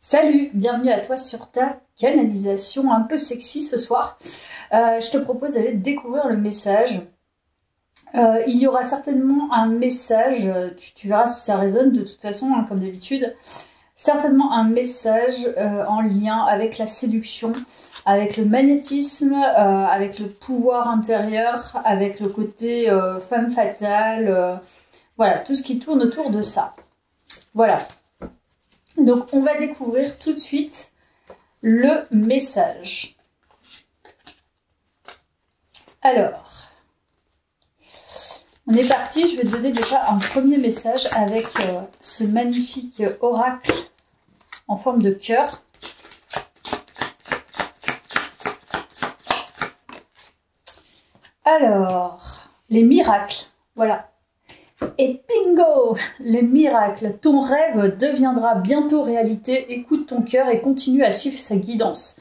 Salut, bienvenue à toi sur ta canalisation un peu sexy ce soir. Je te propose d'aller découvrir le message. Il y aura certainement un message, tu verras si ça résonne de toute façon, hein, comme d'habitude. Certainement un message en lien avec la séduction, avec le magnétisme, avec le pouvoir intérieur, avec le côté femme fatale, voilà, tout ce qui tourne autour de ça. Voilà. Donc on va découvrir tout de suite le message. Alors, on est parti, je vais te donner déjà un premier message avec ce magnifique oracle en forme de cœur. Alors, les miracles, voilà. Et bingo, les miracles, ton rêve deviendra bientôt réalité, écoute ton cœur et continue à suivre sa guidance.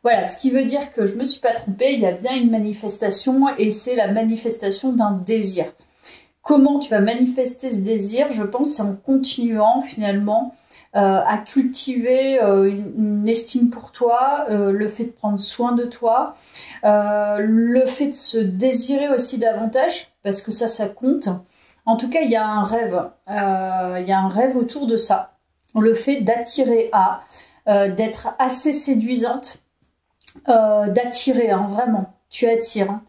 Voilà, ce qui veut dire que je ne me suis pas trompée, il y a bien une manifestation et c'est la manifestation d'un désir. Comment tu vas manifester ce désir? Je pense c'est en continuant finalement à cultiver une estime pour toi, le fait de prendre soin de toi, le fait de se désirer aussi davantage, parce que ça compte. En tout cas, il y a un rêve autour de ça. Le fait d'attirer d'être assez séduisante, d'attirer, hein, vraiment, tu attires. Hein.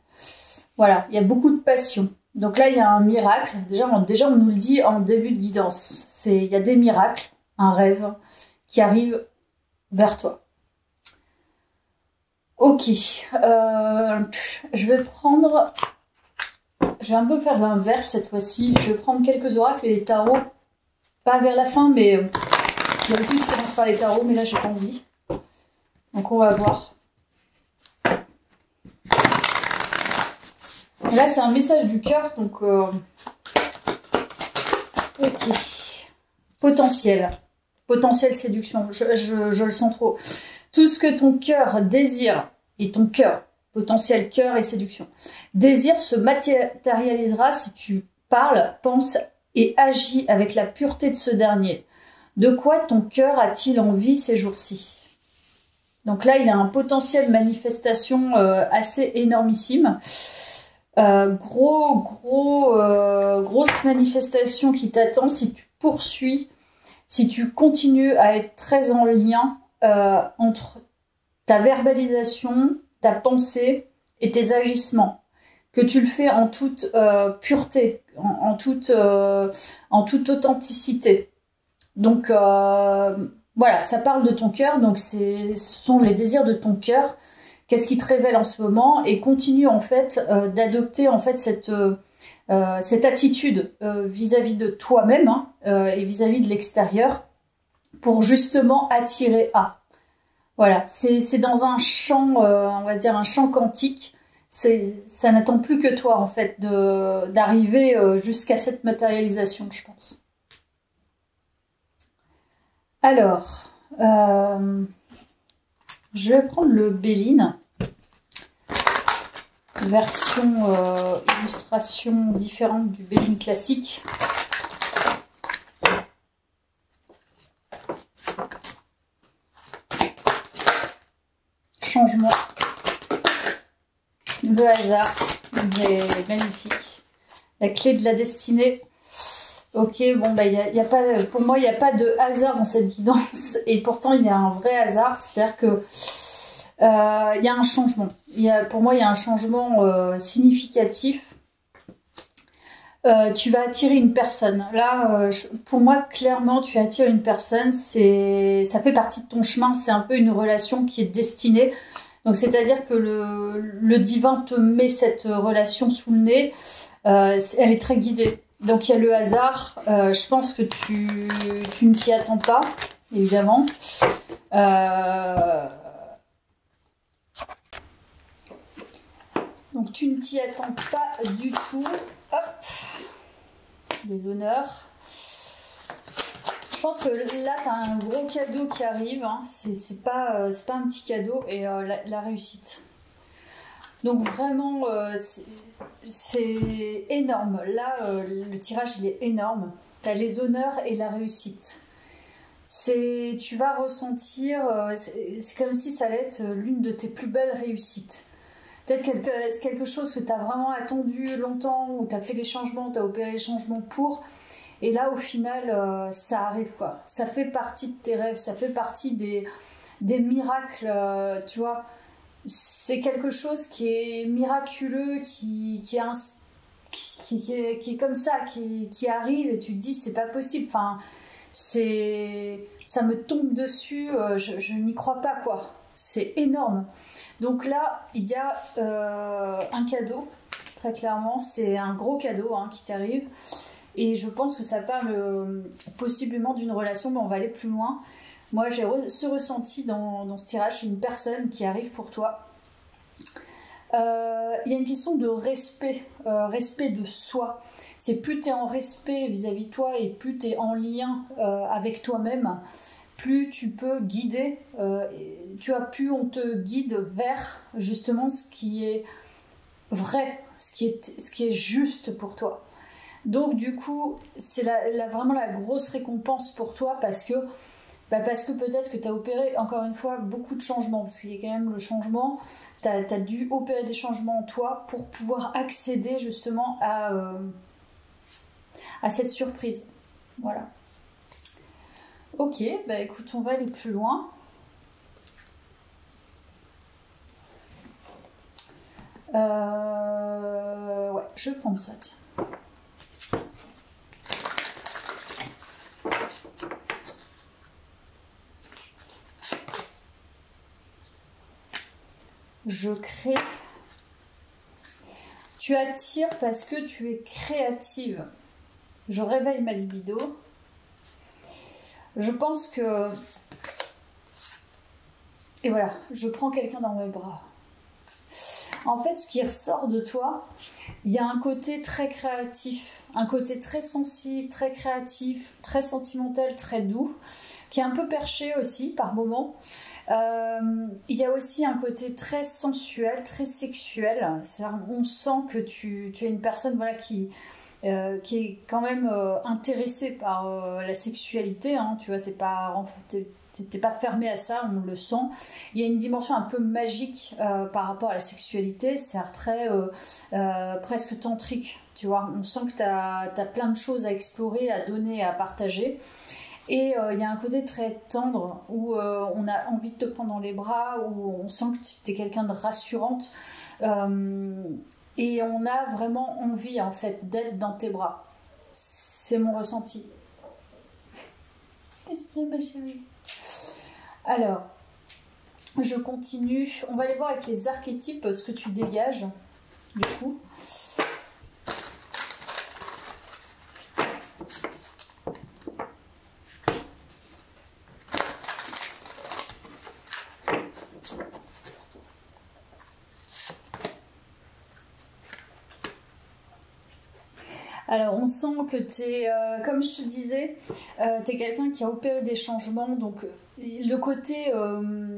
Voilà, il y a beaucoup de passion. Donc là, il y a un miracle. Déjà, on nous le dit en début de guidance. Il y a des miracles, un rêve qui arrive vers toi. Ok, je vais un peu faire l'inverse cette fois-ci. Je vais prendre quelques oracles et les tarots. Pas vers la fin, mais d'habitude je commence par les tarots, mais là j'ai pas envie. Donc on va voir. Et là c'est un message du cœur, donc ok. Potentiel séduction. Je le sens trop. Tout ce que ton cœur désire et ton cœur. Potentiel cœur et séduction. Désir se matérialisera si tu parles, penses et agis avec la pureté de ce dernier. De quoi ton cœur a-t-il envie ces jours-ci? Donc là, il y a un potentiel manifestation assez énormissime. Grosse manifestation qui t'attend si tu poursuis, si tu continues à être très en lien entre ta verbalisation, ta pensée et tes agissements, que tu le fais en toute pureté, en toute authenticité. Donc voilà, ça parle de ton cœur, donc ce sont les désirs de ton cœur. Qu'est-ce qui te révèle en ce moment? Et continue en fait d'adopter en fait cette attitude vis-à-vis de toi-même et vis-à-vis de l'extérieur pour justement attirer à. Voilà, c'est dans un champ, on va dire un champ quantique. Ça n'attend plus que toi, en fait, d'arriver jusqu'à cette matérialisation, je pense. Alors, je vais prendre le Béline, version illustration différente du Béline classique. Changement, le hasard, est magnifique. La clé de la destinée. Ok, bon, bah, pour moi, il n'y a pas de hasard dans cette guidance. Et pourtant, il y a un vrai hasard. C'est-à-dire que il y a un changement. Pour moi, il y a un changement significatif. Tu vas attirer une personne. Là, pour moi, clairement, tu attires une personne. Ça fait partie de ton chemin. C'est un peu une relation qui est destinée. Donc, c'est-à-dire que le divin te met cette relation sous le nez. Elle est très guidée. Donc, il y a le hasard. Je pense que tu ne t'y attends pas, évidemment. Donc, tu ne t'y attends pas du tout. Hop. Des honneurs. Je pense que là, tu as un gros cadeau qui arrive. Hein. C'est pas un petit cadeau. Et la réussite. Donc vraiment, c'est énorme. Là, le tirage, il est énorme. Tu as les honneurs et la réussite. tu vas ressentir, c'est comme si ça allait être l'une de tes plus belles réussites. Peut-être quelque chose que tu as vraiment attendu longtemps, où tu as fait les changements, tu as opéré les changements pour, et là au final ça arrive quoi. Ça fait partie de tes rêves, ça fait partie des miracles, tu vois. C'est quelque chose qui est miraculeux, qui est comme ça, qui arrive et tu te dis c'est pas possible, enfin, ça me tombe dessus, je n'y crois pas quoi. C'est énorme. Donc là, il y a un cadeau, très clairement, c'est un gros cadeau hein, qui t'arrive. Et je pense que ça parle possiblement d'une relation, mais on va aller plus loin. Moi, j'ai ce ressenti dans ce tirage, c'est une personne qui arrive pour toi. Il y a une question de respect, respect de soi. C'est plus tu es en respect vis-à-vis de toi et plus tu es en lien avec toi-même, plus tu peux guider, plus on te guide vers justement ce qui est vrai, ce qui est juste pour toi. Donc du coup, c'est vraiment la grosse récompense pour toi parce que peut-être que tu as opéré, encore une fois, beaucoup de changements, parce qu'il y a quand même le changement, tu as dû opérer des changements en toi pour pouvoir accéder justement à cette surprise. Voilà. Ok, bah écoute, on va aller plus loin. Ouais, je vais prendre ça, tiens. Je crée. Tu attires parce que tu es créative. Je réveille ma libido. Je pense que... Et voilà, je prends quelqu'un dans mes bras. En fait, ce qui ressort de toi, il y a un côté très créatif, un côté très sensible, très créatif, très sentimental, très doux, qui est un peu perché aussi par moments. Il y a aussi un côté très sensuel, très sexuel. On sent que tu es une personne voilà, qui est quand même intéressée par la sexualité. Hein, tu vois, t'es pas fermé à ça, on le sent. Il y a une dimension un peu magique par rapport à la sexualité, c'est très presque tantrique, tu vois. On sent que tu as plein de choses à explorer, à donner, à partager. Et il y a un côté très tendre où on a envie de te prendre dans les bras, où on sent que tu es quelqu'un de rassurante. Et on a vraiment envie en fait d'être dans tes bras. C'est mon ressenti. Qu'est-ce que ma chérie? Alors, je continue. On va aller voir avec les archétypes ce que tu dégages, du coup. Alors, on sent que tu es, comme je te disais, tu es quelqu'un qui a opéré des changements, donc le côté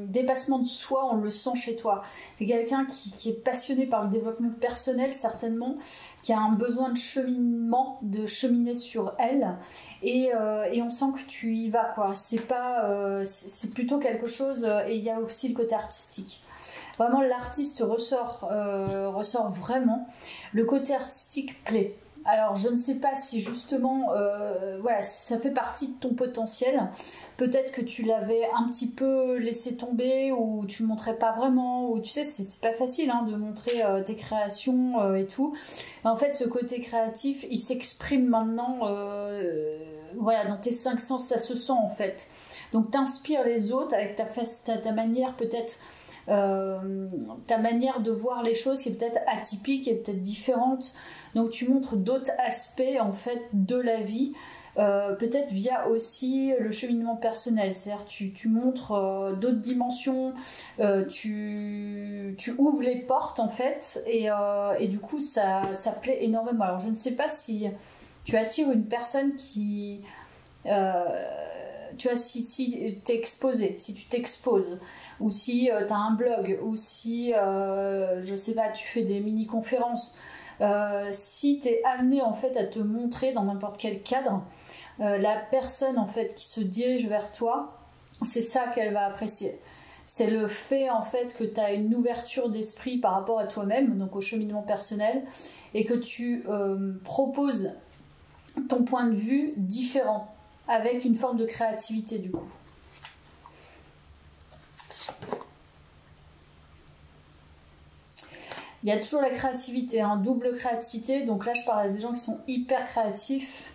dépassement de soi, on le sent chez toi. Tu es quelqu'un qui est passionné par le développement personnel, certainement, qui a un besoin de cheminement, de cheminer sur elle, et on sent que tu y vas, quoi. C'est plutôt quelque chose, et il y a aussi le côté artistique. Vraiment, l'artiste ressort vraiment. Le côté artistique plaît. Alors, je ne sais pas si justement, voilà, ça fait partie de ton potentiel. Peut-être que tu l'avais un petit peu laissé tomber ou tu ne montrais pas vraiment. Ou tu sais, c'est pas facile hein, de montrer tes créations et tout. Mais en fait, ce côté créatif, il s'exprime maintenant voilà, dans tes 5 sens, ça se sent en fait. Donc, t'inspires les autres avec ta manière peut-être... ta manière de voir les choses qui est peut-être atypique et peut-être différente, donc tu montres d'autres aspects en fait de la vie, peut-être via aussi le cheminement personnel, c'est-à-dire tu montres d'autres dimensions, tu ouvres les portes en fait et du coup ça plaît énormément. Alors je ne sais pas si tu attires une personne qui tu vois, si t'es exposé, si tu t'exposes, ou si tu as un blog, ou si, je sais pas, tu fais des mini-conférences, si tu es amené en fait à te montrer dans n'importe quel cadre, la personne en fait qui se dirige vers toi, c'est ça qu'elle va apprécier. C'est le fait en fait que tu as une ouverture d'esprit par rapport à toi-même, donc au cheminement personnel, et que tu proposes ton point de vue différent, avec une forme de créativité du coup. Il y a toujours la créativité, double créativité, donc là je parle à des gens qui sont hyper créatifs,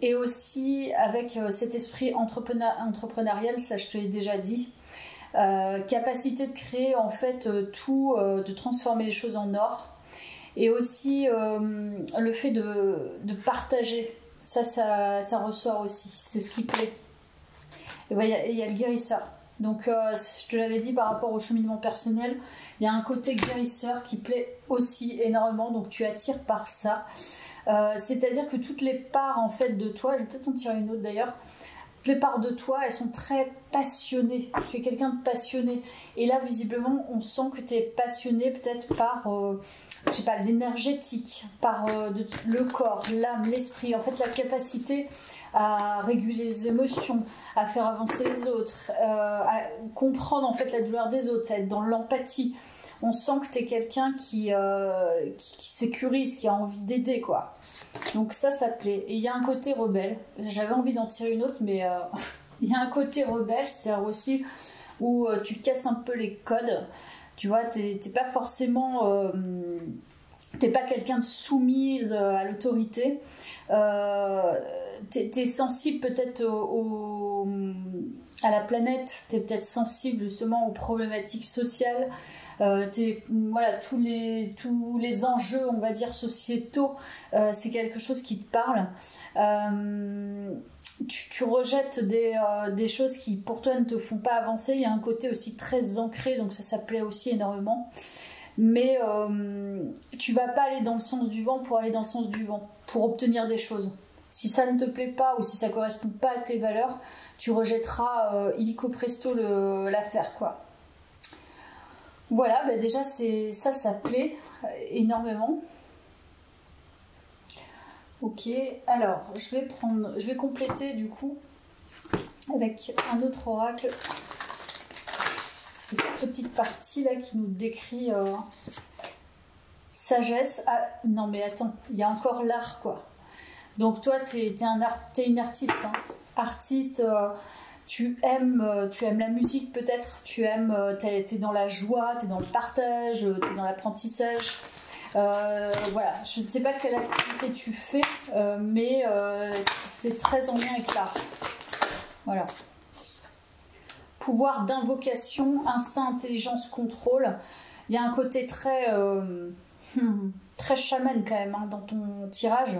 et aussi avec cet esprit entrepreneurial, ça je te l'ai déjà dit, capacité de créer en fait tout, de transformer les choses en or, et aussi le fait de partager, ça ressort aussi, c'est ce qui plaît. Et ben, il y a le guérisseur. Donc je te l'avais dit par rapport au cheminement personnel, il y a un côté guérisseur qui plaît aussi énormément, donc tu attires par ça. C'est-à-dire que toutes les parts en fait de toi, je vais peut-être en tirer une autre d'ailleurs, toutes les parts de toi, elles sont très passionnées. Tu es quelqu'un de passionné. Et là, visiblement, on sent que tu es passionné peut-être par, je sais pas, l'énergétique, par le corps, l'âme, l'esprit. En fait, la capacité à réguler les émotions, à faire avancer les autres, à comprendre en fait la douleur des autres, à être dans l'empathie. On sent que tu es quelqu'un qui sécurise, qui a envie d'aider, quoi. Donc ça plaît. Et il y a un côté rebelle. J'avais envie d'en tirer une autre, mais il y a un côté rebelle, c'est-à-dire aussi où tu casses un peu les codes. Tu vois, t'es pas forcément... t'es pas quelqu'un de soumise à l'autorité. T'es sensible peut-être à la planète, t'es peut-être sensible justement aux problématiques sociales. Voilà, tous les enjeux, on va dire, sociétaux, c'est quelque chose qui te parle. Tu rejettes des choses qui pour toi ne te font pas avancer. Il y a un côté aussi très ancré, donc ça plaît aussi énormément. Mais tu vas pas aller dans le sens du vent pour aller dans le sens du vent, pour obtenir des choses. Si ça ne te plaît pas ou si ça correspond pas à tes valeurs, tu rejetteras illico presto l'affaire, quoi. Voilà, bah déjà ça plaît énormément. Ok, alors je vais compléter du coup avec un autre oracle. Cette petite partie là qui nous décrit sagesse. Ah non mais attends, il y a encore l'art, quoi. Donc toi t'es une artiste, hein. Artiste, tu aimes la musique peut-être, t'es dans la joie, t'es dans le partage, t'es dans l'apprentissage. Voilà, je ne sais pas quelle activité tu fais, mais c'est très en lien avec l'art. Voilà. Pouvoir d'invocation, instinct, intelligence, contrôle. Il y a un côté très chaman quand même, hein, dans ton tirage.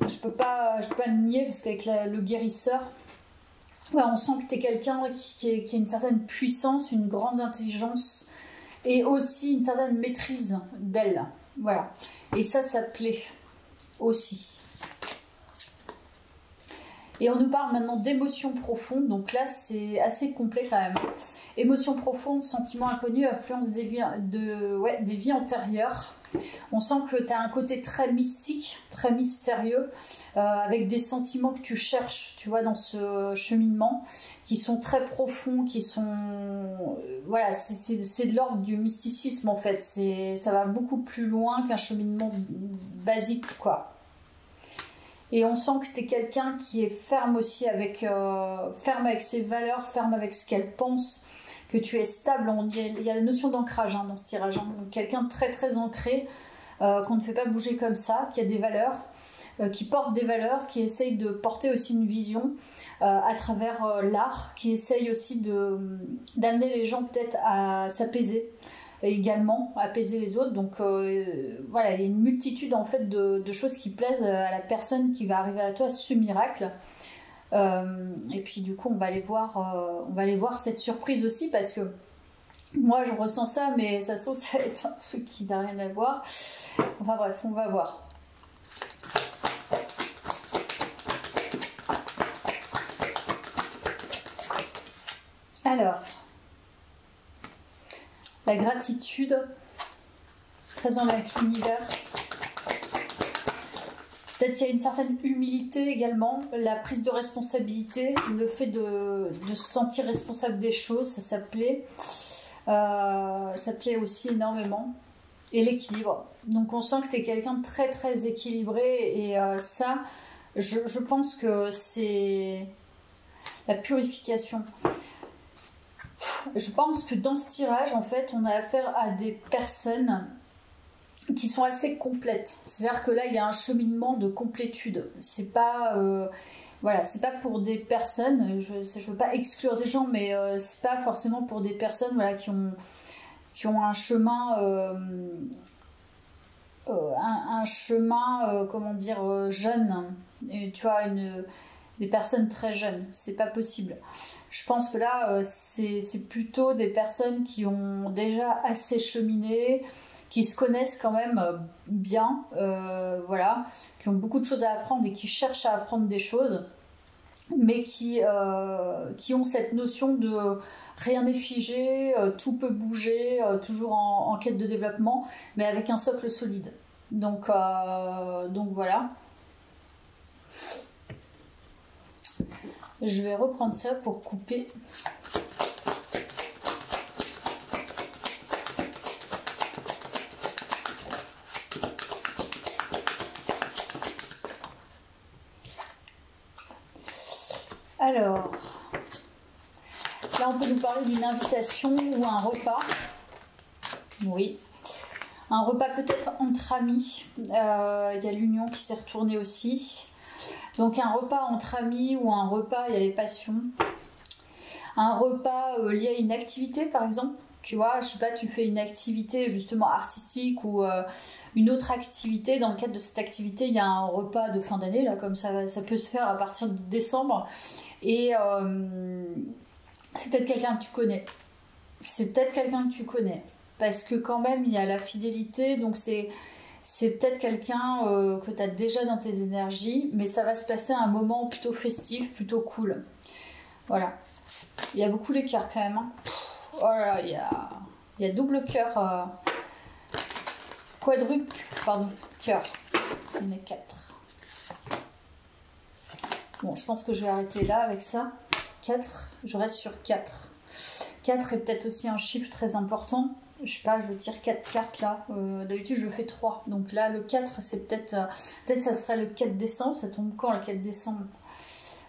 Je peux pas le nier parce qu'avec le guérisseur, ouais, on sent que tu es quelqu'un qui a une certaine puissance, une grande intelligence et aussi une certaine maîtrise d'elle. Voilà. Et ça plaît aussi. Et on nous parle maintenant d'émotions profondes, donc là c'est assez complet quand même. Émotions profondes, sentiments inconnus, influence des vies antérieures. On sent que tu as un côté très mystique, très mystérieux, avec des sentiments que tu cherches, tu vois, dans ce cheminement, qui sont très profonds, qui sont... voilà, c'est de l'ordre du mysticisme en fait. Ça va beaucoup plus loin qu'un cheminement basique, quoi. Et on sent que tu es quelqu'un qui est ferme aussi, ferme avec ses valeurs, ferme avec ce qu'elle pense, que tu es stable. Il y a la notion d'ancrage, hein, dans ce tirage. Hein. Donc quelqu'un de très très ancré, qu'on ne fait pas bouger comme ça, qui a des valeurs, qui porte des valeurs, qui essaye de porter aussi une vision à travers l'art, qui essaye aussi d'amener les gens peut-être à s'apaiser. Également apaiser les autres, donc voilà, il y a une multitude en fait de choses qui plaisent à la personne qui va arriver à toi, ce miracle, et puis du coup on va aller voir cette surprise aussi, parce que moi je ressens ça, mais ça se trouve ça va être un truc qui n'a rien à voir. Enfin bref, on va voir. Alors, la gratitude, très en lien avec l'univers. Peut-être il y a une certaine humilité également, la prise de responsabilité, le fait de se sentir responsable des choses, ça plaît. Ça plaît aussi énormément. Et l'équilibre. Donc on sent que tu es quelqu'un de très très équilibré et ça, je pense que c'est la purification. Je pense que dans ce tirage, en fait, on a affaire à des personnes qui sont assez complètes. C'est-à-dire que là, il y a un cheminement de complétude. C'est pas... voilà, c'est pas pour des personnes, je veux pas exclure des gens, mais c'est pas forcément pour des personnes voilà, qui ont un chemin, comment dire, jeune. Et, tu vois, des personnes très jeunes, c'est pas possible. Je pense que là, c'est plutôt des personnes qui ont déjà assez cheminé, qui se connaissent quand même bien, voilà, qui ont beaucoup de choses à apprendre et qui cherchent à apprendre des choses, mais qui ont cette notion de rien n'est figé, tout peut bouger, toujours en quête de développement, mais avec un socle solide. Donc voilà. Je vais reprendre ça pour couper. Alors, là on peut nous parler d'une invitation ou un repas. Oui. Un repas peut-être entre amis. Il y a l'union qui s'est retournée aussi. Donc un repas entre amis ou un repas, il y a les passions. Un repas lié à une activité par exemple. Tu vois, je sais pas, tu fais une activité justement artistique ou une autre activité. Dans le cadre de cette activité, il y a un repas de fin d'année, là, comme ça peut se faire à partir de décembre. Et c'est peut-être quelqu'un que tu connais. C'est peut-être quelqu'un que tu connais. Parce que quand même, il y a la fidélité, donc c'est peut-être quelqu'un que tu as déjà dans tes énergies, mais ça va se passer à un moment plutôt festif, plutôt cool. Voilà. Il y a beaucoup les cœurs quand même. Hein. Oh là, il y a double cœur. Quadruple, pardon, cœur. Il y en a 4. Bon, je pense que je vais arrêter là avec ça. 4, je reste sur 4. 4 est peut-être aussi un chiffre très important. Je sais pas, je tire 4 cartes là. D'habitude, je fais 3. Donc là, le 4, c'est peut-être ça serait le 4 décembre. Ça tombe quand le 4 décembre?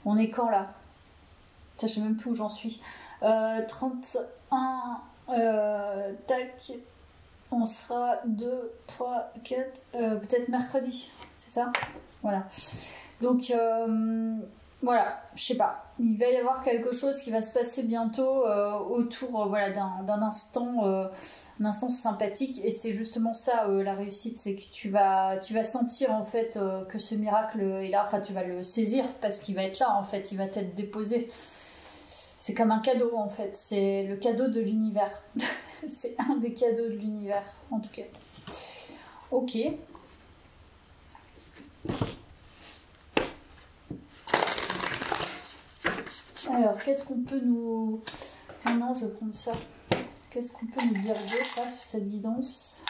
On est quand là? Je sais même plus où j'en suis. 31, tac. On sera 2, 3, 4, peut-être mercredi. C'est ça? Voilà. Donc, voilà, je sais pas. Il va y avoir quelque chose qui va se passer bientôt autour voilà, d'un instant, un instant sympathique. Et c'est justement ça, la réussite, c'est que tu vas sentir en fait que ce miracle est là. Enfin, tu vas le saisir parce qu'il va être là en fait. Il va t'être déposé. C'est comme un cadeau en fait. C'est le cadeau de l'univers. C'est un des cadeaux de l'univers en tout cas. Ok. Alors, qu'est-ce qu'on peut nous... Tiens, non, je vais prendre ça. Qu'est-ce qu'on peut nous dire d'autre là, sur cette guidance?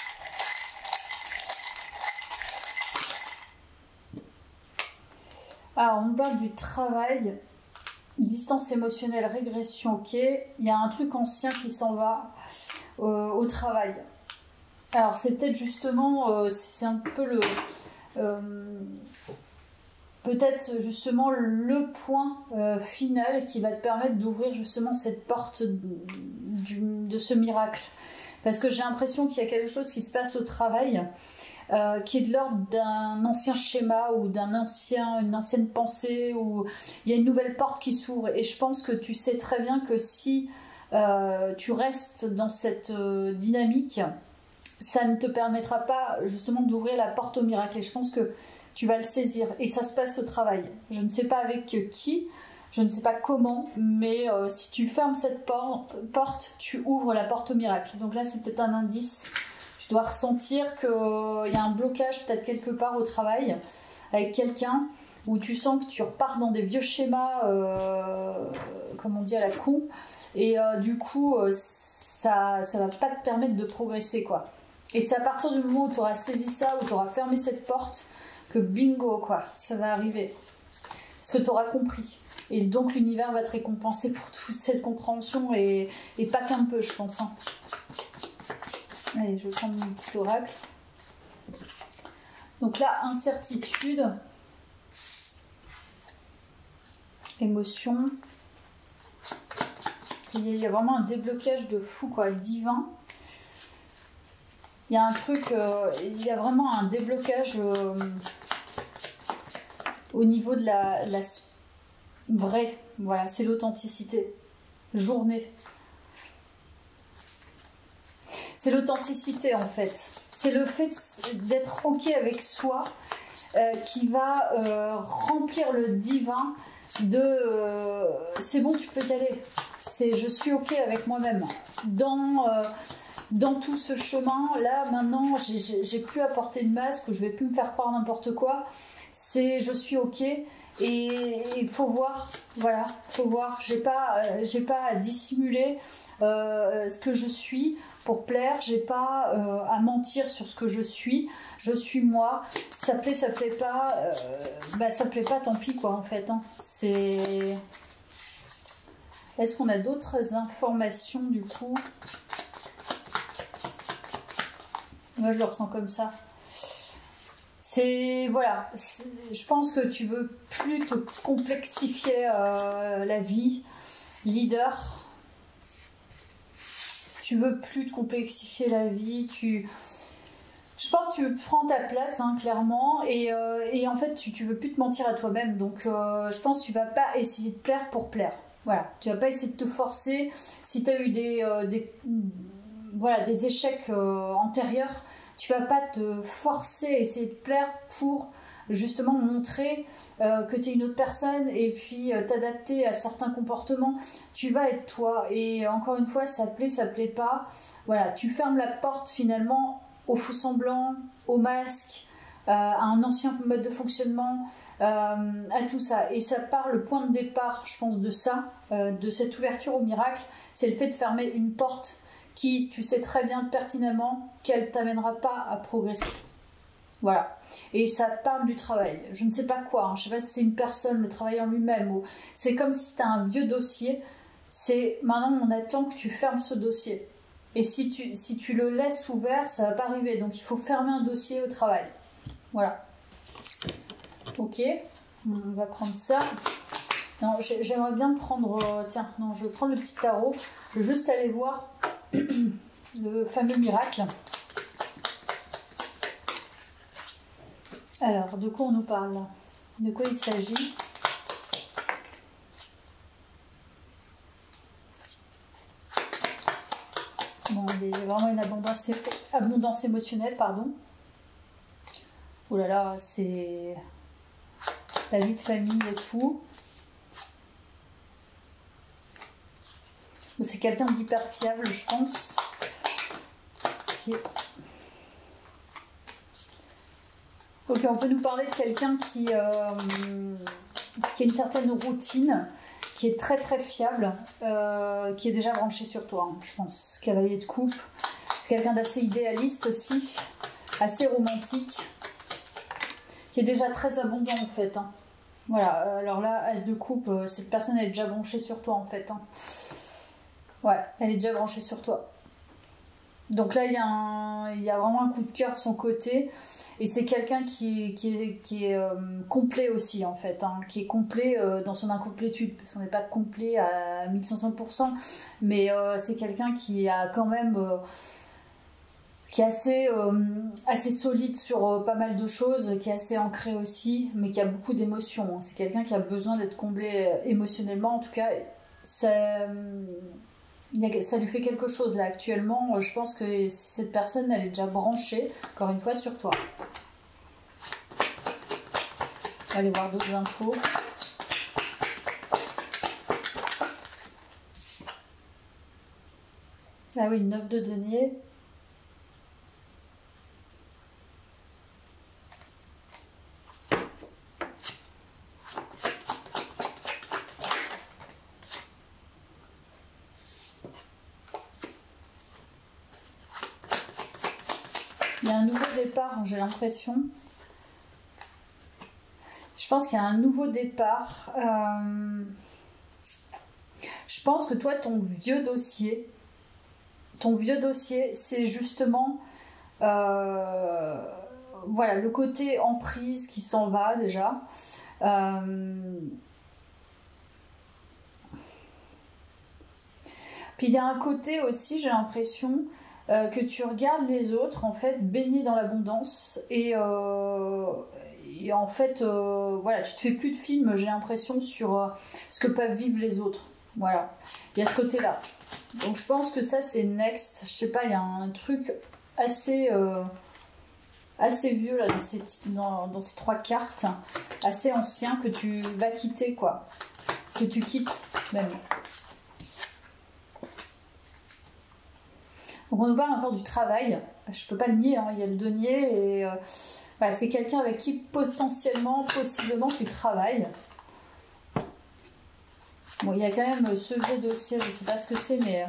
Alors, on parle du travail. Distance émotionnelle, régression, ok. Il y a un truc ancien qui s'en va au travail. Alors, c'est peut-être justement... c'est un peu le... peut-être justement le point final qui va te permettre d'ouvrir justement cette porte de ce miracle. Parce que j'ai l'impression qu'il y a quelque chose qui se passe au travail qui est de l'ordre d'un ancien schéma ou une ancienne pensée, ou il y a une nouvelle porte qui s'ouvre. Et je pense que tu sais très bien que si tu restes dans cette dynamique, ça ne te permettra pas justement d'ouvrir la porte au miracle. Et je pense que tu vas le saisir. Et ça se passe au travail. Je ne sais pas avec qui, je ne sais pas comment, mais si tu fermes cette porte, tu ouvres la porte au miracle. Donc là, c'est peut-être un indice. Tu dois ressentir qu'il y a un blocage peut-être quelque part au travail avec quelqu'un où tu sens que tu repars dans des vieux schémas, comme on dit à la con. Et du coup, ça va pas te permettre de progresser, quoi. Et c'est à partir du moment où tu auras saisi ça, où tu auras fermé cette porte, que bingo, quoi, ça va arriver. Parce que tu auras compris. Et donc l'univers va te récompenser pour toute cette compréhension et pas qu'un peu, je pense. Hein. Allez, je vais prendre mon petit oracle. Donc là, incertitude, émotion. Il y a vraiment un déblocage de fou, quoi, divin. Il y a un truc, il y a vraiment un déblocage au niveau de la vraie. Voilà, c'est l'authenticité. Journée. C'est l'authenticité, en fait. C'est le fait d'être OK avec soi qui va remplir le divin de c'est bon, tu peux y aller. C'est je suis OK avec moi-même. Dans tout ce chemin, là, maintenant, j'ai plus à porter de masque, je vais plus me faire croire n'importe quoi. C'est je suis OK et il faut voir, voilà, faut voir. J'ai pas à dissimuler ce que je suis pour plaire, j'ai pas à mentir sur ce que je suis moi. Ça plaît pas, ça plaît pas, tant pis quoi en fait. Hein. C'est. Est-ce qu'on a d'autres informations du coup? Moi je le ressens comme ça. C'est voilà, je pense que tu veux plus te complexifier la vie, leader. Tu veux plus te complexifier la vie, je pense que tu prends ta place, hein, clairement, et en fait tu veux plus te mentir à toi-même, donc je pense que tu vas pas essayer de plaire pour plaire. Voilà, tu vas pas essayer de te forcer. Si tu as eu des échecs antérieurs, tu vas pas te forcer à essayer de plaire pour justement montrer que tu es une autre personne et puis t'adapter à certains comportements. Tu vas être toi et encore une fois ça plaît pas. Voilà, tu fermes la porte finalement au faux semblant, au masque, à un ancien mode de fonctionnement, à tout ça. Et ça part, le point de départ, je pense, de ça, de cette ouverture au miracle, c'est le fait de fermer une porte qui, tu sais très bien pertinemment qu'elle t'amènera pas à progresser. Voilà. Et ça parle du travail. Je ne sais pas quoi, hein. Je ne sais pas si c'est une personne, le travail en lui-même, ou c'est comme si tu as un vieux dossier. C'est maintenant on attend que tu fermes ce dossier. Et si tu le laisses ouvert, ça ne va pas arriver. Donc il faut fermer un dossier au travail. Voilà. Ok. On va prendre ça. Non, j'aimerais bien prendre... tiens, non, je vais prendre le petit tarot. Je vais juste aller voir le fameux miracle. Alors, de quoi on nous parle? De quoi il s'agit? Bon, il y a vraiment une abondance émotionnelle, pardon. Oh là là, c'est la vie de famille et tout. C'est quelqu'un d'hyper fiable, je pense. Okay. Ok, on peut nous parler de quelqu'un qui a une certaine routine, qui est très très fiable, qui est déjà branché sur toi, hein, je pense. Cavalier de coupe. C'est quelqu'un d'assez idéaliste aussi, assez romantique, qui est déjà très abondant en fait. Hein. Voilà, alors là, As de coupe, cette personne elle est déjà branchée sur toi en fait. Hein. Ouais, elle est déjà branchée sur toi. Donc là, il y a vraiment un coup de cœur de son côté. Et c'est quelqu'un qui est complet aussi, en fait. Hein, qui est complet dans son incomplétude. Parce qu'on n'est pas complet à 1500%. Mais c'est quelqu'un qui a quand même... qui est assez solide sur pas mal de choses. Qui est assez ancré aussi. Mais qui a beaucoup d'émotions. Hein. C'est quelqu'un qui a besoin d'être comblé émotionnellement. En tout cas, ça lui fait quelque chose là actuellement. Je pense que cette personne elle est déjà branchée encore une fois sur toi. On va aller voir d'autres infos. Ah oui, 9 de denier. Il y a un nouveau départ, j'ai l'impression. pense qu'il y a un nouveau départ. Je pense que toi, ton vieux dossier, c'est justement voilà, le côté emprise qui s'en va déjà. Puis il y a un côté aussi, j'ai l'impression, que tu regardes les autres en fait baigner dans l'abondance et en fait voilà, tu te fais plus de films, j'ai l'impression, sur ce que peuvent vivre les autres. Voilà, il y a ce côté là, donc je pense que ça c'est next. Je sais pas, il y a un truc assez vieux là dans ces 3 cartes, assez ancien, que tu vas quitter, quoi, que tu quittes même. Donc on nous parle encore du travail, je peux pas le nier, hein. Il y a le denier et voilà, c'est quelqu'un avec qui possiblement tu travailles. Bon, il y a quand même ce vieux dossier, je sais pas ce que c'est, mais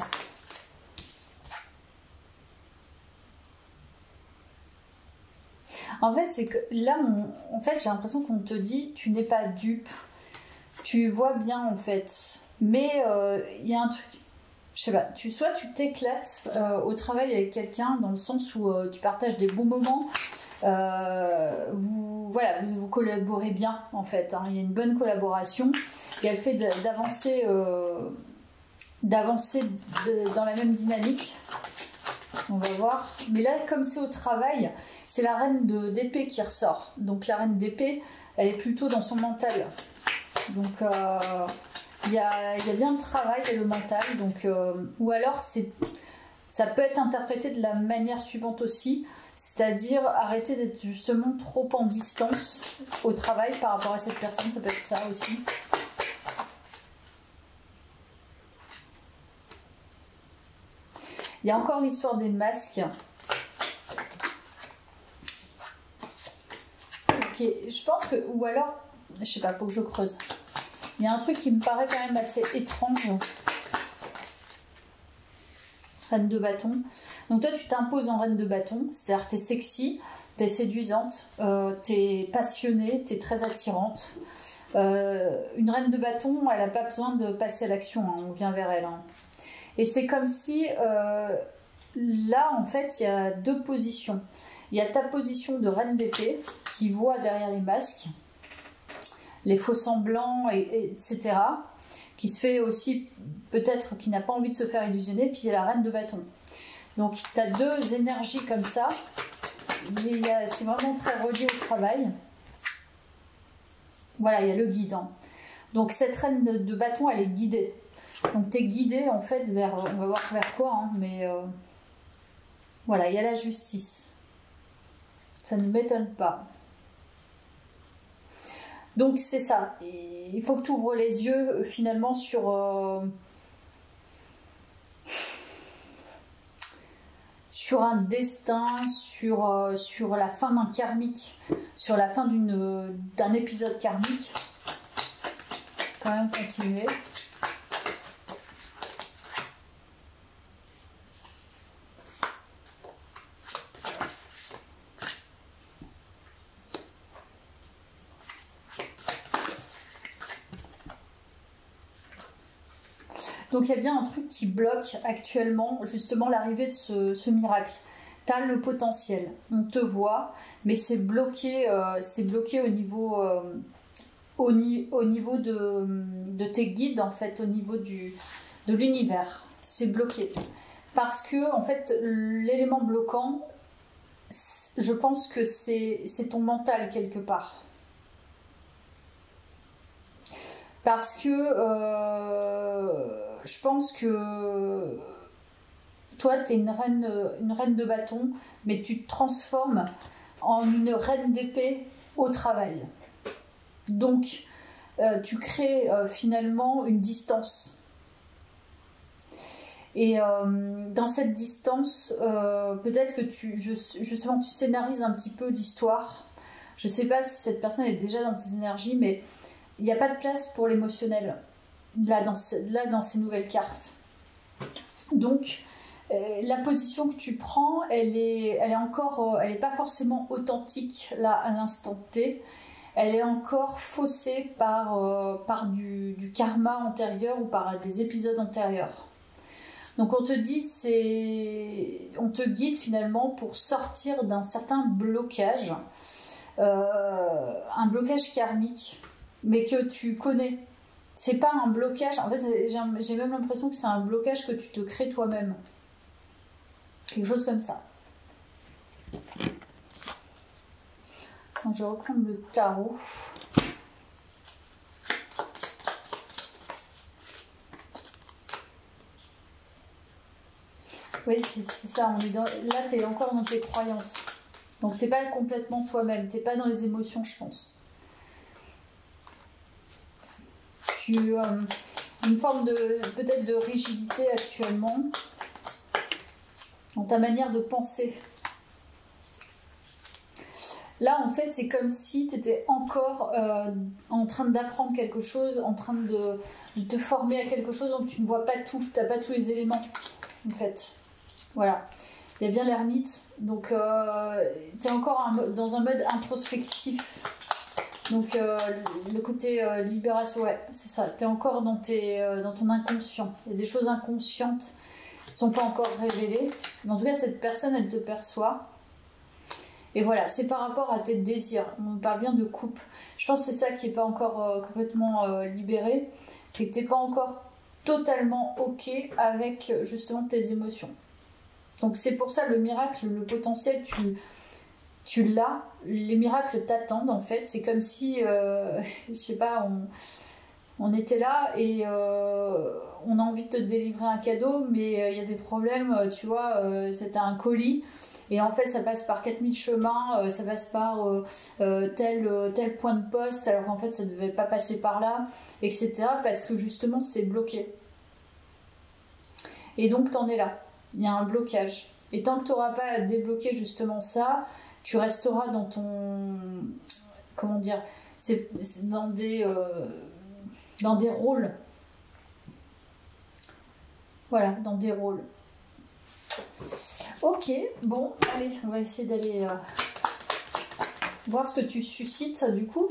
en fait c'est que là, en fait j'ai l'impression qu'on te dit tu n'es pas dupe, tu vois bien en fait, mais il y a un truc. Je sais pas, soit tu t'éclates au travail avec quelqu'un, dans le sens où tu partages des bons moments, vous collaborez bien en fait, hein. Il y a une bonne collaboration et elle fait d'avancer dans la même dynamique. On va voir. Mais là, comme c'est au travail, c'est la reine d'épée qui ressort. Donc la reine d'épée, elle est plutôt dans son mental. Donc il y a bien le travail et le mental, donc, ou alors ça peut être interprété de la manière suivante aussi, c'est-à-dire arrêter d'être justement trop en distance au travail par rapport à cette personne, ça peut être ça aussi. Il y a encore l'histoire des masques. Ok, je pense que, ou alors, je sais pas, faut que je creuse. Il y a un truc qui me paraît quand même assez étrange. Reine de bâton. Donc toi, tu t'imposes en reine de bâton, c'est-à-dire t'es sexy, t'es séduisante, t'es passionnée, t'es très attirante. Une reine de bâton, elle n'a pas besoin de passer à l'action, hein, on vient vers elle. Hein. Et c'est comme si, là, en fait, il y a 2 positions. Il y a ta position de reine d'épée, qui voit derrière les masques, les faux semblants, etc., qui se fait aussi, peut-être, qui n'a pas envie de se faire illusionner, puis il y a la reine de bâton. Donc tu as 2 énergies comme ça, mais c'est vraiment très relié au travail. Voilà, il y a le guidant. Donc cette reine de bâton, elle est guidée. Donc tu es guidée en fait vers, on va voir vers quoi, hein, mais voilà, il y a la justice. Ça ne m'étonne pas. Donc c'est ça, et il faut que tu ouvres les yeux finalement sur un destin, sur la fin d'un karmique, sur la fin d'un épisode karmique. Quand même continuer. Donc il y a bien un truc qui bloque actuellement justement l'arrivée de ce miracle. Tu as le potentiel, on te voit, mais c'est bloqué au niveau de tes guides, en fait, au niveau de l'univers. C'est bloqué. Parce que, en fait, l'élément bloquant, je pense que c'est ton mental quelque part. Parce que je pense que toi, tu es une reine de bâton, mais tu te transformes en une reine d'épée au travail. Donc, tu crées finalement une distance. Et dans cette distance, peut-être que justement, tu scénarises un petit peu l'histoire. Je ne sais pas si cette personne est déjà dans tes énergies, mais il n'y a pas de place pour l'émotionnel là dans ces nouvelles cartes. Donc la position que tu prends, elle est pas forcément authentique là à l'instant T. elle est encore faussée par du karma antérieur ou par des épisodes antérieurs. Donc on te dit, on te guide finalement pour sortir d'un certain blocage, un blocage karmique, mais que tu connais. C'est pas un blocage, en fait j'ai même l'impression que c'est un blocage que tu te crées toi-même. Quelque chose comme ça. Donc, je vais reprendre le tarot. Oui, c'est ça. Là, tu es encore dans tes croyances. Donc, tu n'es pas complètement toi-même. Tu n'es pas dans les émotions, je pense. Une forme peut-être de rigidité actuellement dans ta manière de penser. Là, en fait, c'est comme si tu étais encore en train d'apprendre quelque chose, en train de te former à quelque chose, donc tu ne vois pas tout, tu n'as pas tous les éléments, en fait. Voilà. Il y a bien l'ermite, donc tu es encore dans un mode introspectif. Donc le côté libération, ouais, c'est ça. Tu es encore dans ton inconscient. Il y a des choses inconscientes qui ne sont pas encore révélées. Mais en tout cas, cette personne, elle te perçoit. Et voilà, c'est par rapport à tes désirs. On parle bien de coupe. Je pense que c'est ça qui n'est pas encore complètement libéré. C'est que tu n'es pas encore totalement OK avec justement tes émotions. Donc c'est pour ça le miracle, le potentiel, tu l'as. Les miracles t'attendent en fait. C'est comme si, je sais pas, on était là et on a envie de te délivrer un cadeau, mais il y a des problèmes, tu vois, c'était un colis, et en fait ça passe par 4000 chemins, ça passe par tel point de poste, alors qu'en fait ça ne devait pas passer par là, etc. Parce que justement c'est bloqué. Et donc t'en es là, il y a un blocage. Et tant que tu n'auras pas débloqué justement ça, tu resteras dans ton... Comment dire, c'est dans des rôles. Voilà, dans des rôles. Ok, bon, allez, on va essayer d'aller voir ce que tu suscites, du coup.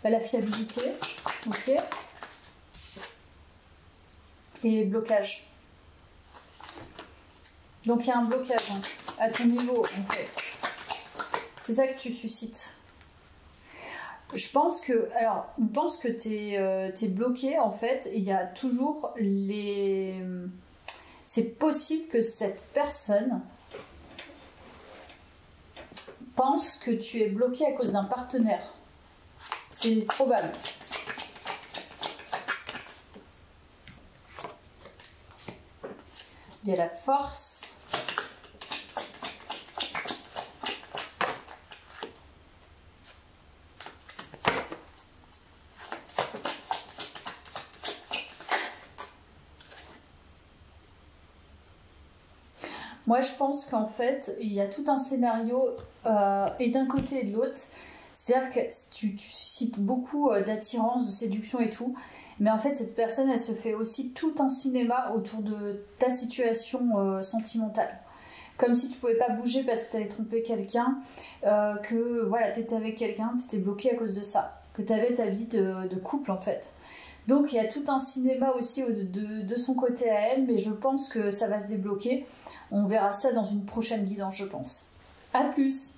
La fiabilité, ok. Et blocage. Donc il y a un blocage hein, à ton niveau en fait. C'est ça que tu suscites. Je pense que, alors, on pense que t'es bloqué en fait. Il y a toujours les... C'est possible que cette personne pense que tu es bloqué à cause d'un partenaire. C'est probable. Il y a la force. Moi, je pense qu'en fait, il y a tout un scénario et d'un côté et de l'autre. C'est-à-dire que tu suscites beaucoup d'attirance, de séduction et tout. Mais en fait, cette personne, elle se fait aussi tout un cinéma autour de ta situation sentimentale. Comme si tu pouvais pas bouger parce que tu avais trompé quelqu'un, que voilà, tu étais avec quelqu'un, tu étais bloqué à cause de ça. Que tu avais ta vie de couple en fait. Donc il y a tout un cinéma aussi de son côté à elle, mais je pense que ça va se débloquer. On verra ça dans une prochaine guidance, je pense. À plus!